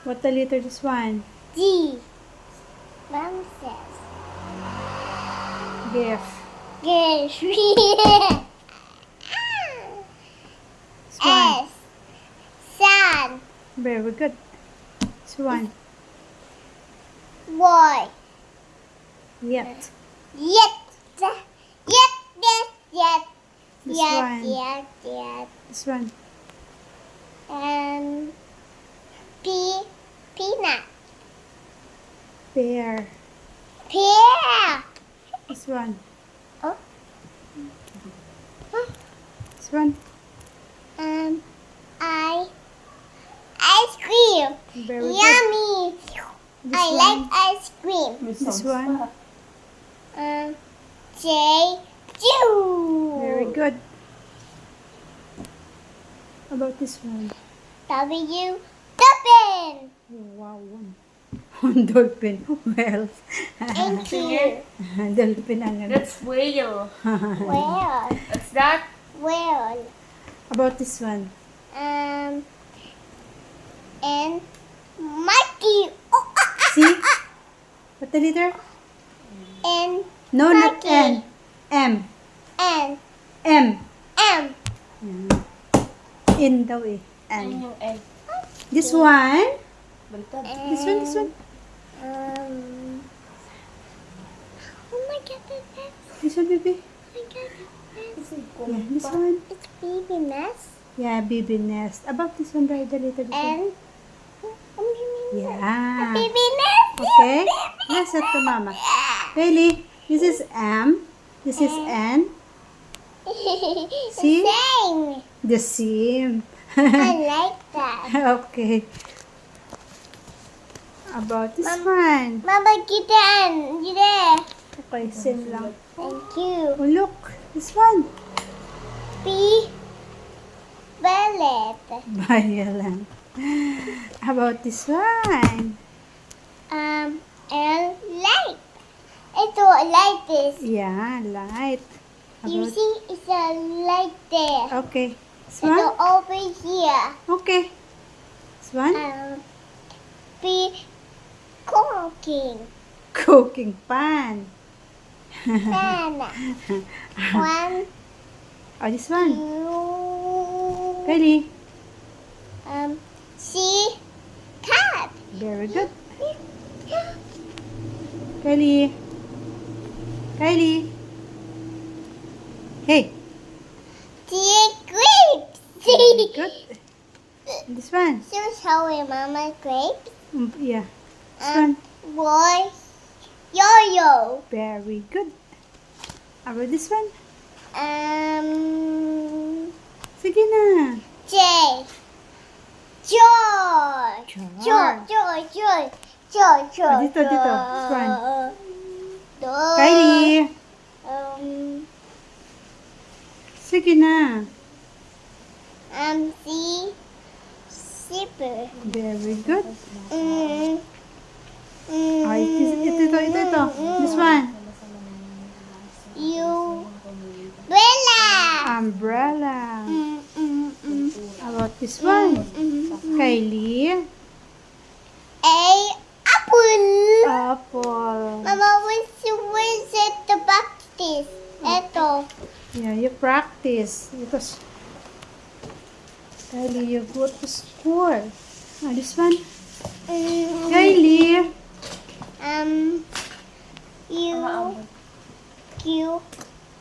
What the letter this one? G. Mom says. Gif. Yes. This one. S. Sun. Very good. This one. Y. Yet. Yet. Yet. This Yet. one. Yet. This one. Peanut. Pear. Pear. This one. Oh. This one. Ice cream. Very good. Yummy. This I one. like ice cream. This one. J. Jew. Very good. How about this one? W. Dolphin. Wow, one. One dolphin. Well, Thank you. dolphin ang ano. That's whale. Well. What's that? Well. About this one? And monkey. Oh, See? What the letter? and No, not Monkey. N. M. and M. M. In daw eh. Ayun N. yung egg. This one? Baliktad. This one, this one. Oh my god, that's This one, baby. oh my god, that's Yeah, this one. it's baby mess. Yeah, baby nest. About this one, the letter. This one. And Yeah. baby nest. Okay. Yes, at to mama. Bailey, this is M. This is N. See? Same. The same. I like that. Okay. About this one. Mama, get in. Get there. Okay, same lang. Thank you. Oh, look. This one. B. Ballet. Baya lang. About this one. And light. Ito, light this. Yeah, light. You About, see, it's a light there. okay. This Ito one? over here. Okay. This one? Be cooking. Cooking pan. Then, one, Oh, this one. two, Ready? see, cat. Very good. Kylie. Kylie. Hey. See, grapes. Very good. This one. So sorry, Mama, grapes. Yeah. This one. Boy, yo-yo. Very good. How about this one? Sige na. J. Joy. Jar. Joy. Ah, dito. This one. Joy. Kylie. Sige na. See, zipper. Very good. Mm. Ay, ito. This one. Bella. Umbrella. How about this one? Kylie. A apple. Apple. Mama, where's it the practice? Ito. Yeah, you practice. Because Kylie, you go to school. Ah, this one. Kylie.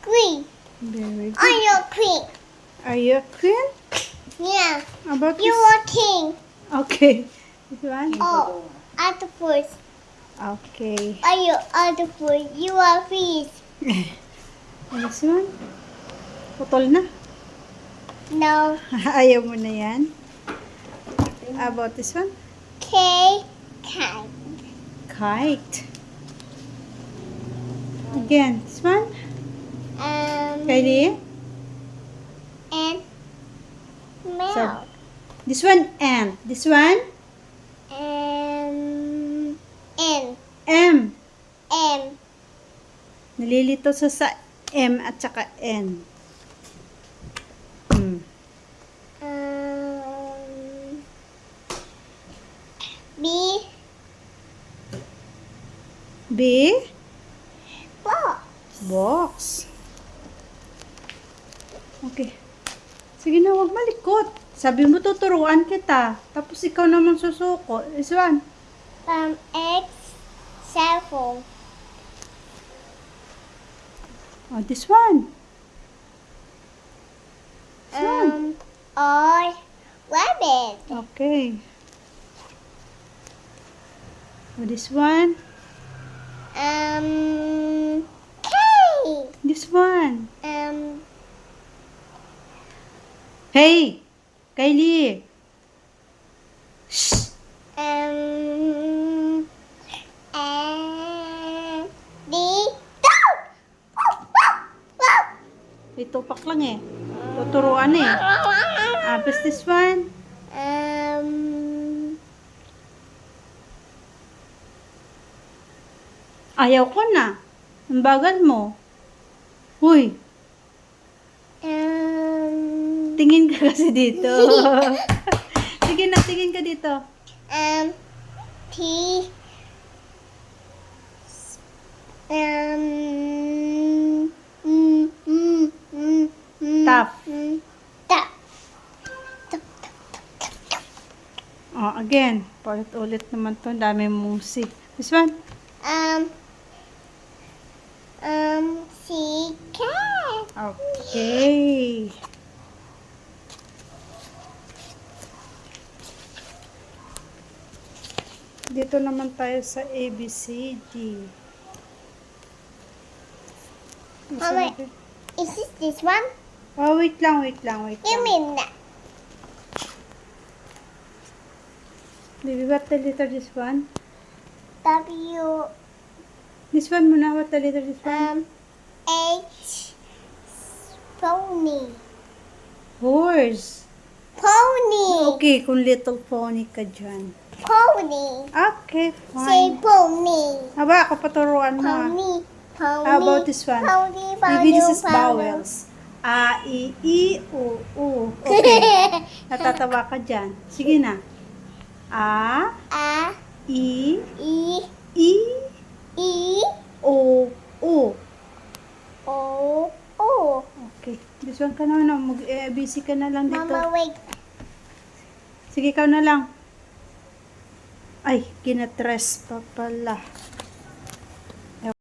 Green. Very good. Are you queen? Are you a queen? Yeah. How about You this? are king. Okay. This one? Oh, octopus. Okay. Are you octopus? You are fish. This one? Putol na. No. Ayaw mo na yan. How about this one? K. Cat. Kite. Again, this one? Kylie? And So, this one, ant. This one? N. M. M. Nalilito sa M at saka N. B. B. Box. Box. Okay. Sige na, huwag malikot. Sabi mo tuturuan kita. Tapos ikaw naman susuko. This one. X. Cell phone. Oh, this one. This one. R. Rabbit. Okay. Oh, this one. K. This one. Um. Hey! Kylie! Shh! D. Go! Itupak lang eh. Tuturuan eh. Tapos this one. Ayaw ko na. Ang bagal mo. Uy, tingin ka kasi dito. Sige na, tingin ka dito. T. Tough. Tap. Oh, again. Paulit-ulit naman to. Dami musik. This one. C. Cat. Okay. Dito naman tayo sa ABCD. Mama, is this one? Oh, wait lang. You lang. mean that? Baby, what the letter this one? W. This one muna, what the letter this one? H. Pony. Horse. Pony. Okay, kung little pony ka dyan. Pony. Okay, Say fine. pony. Haba, ako paturuan mo. Pony. Pony. How about this one? Pony. Maybe this is vowels. A, I, U, U. Okay. Natatawa ka dyan. Sige na. A, A. I, E. I, E. O, U. O. O. Okay. This one ka na. Busy ka na lang dito. Mama, wait. Sige, ikaw na lang. Ay, kinatres pa pala.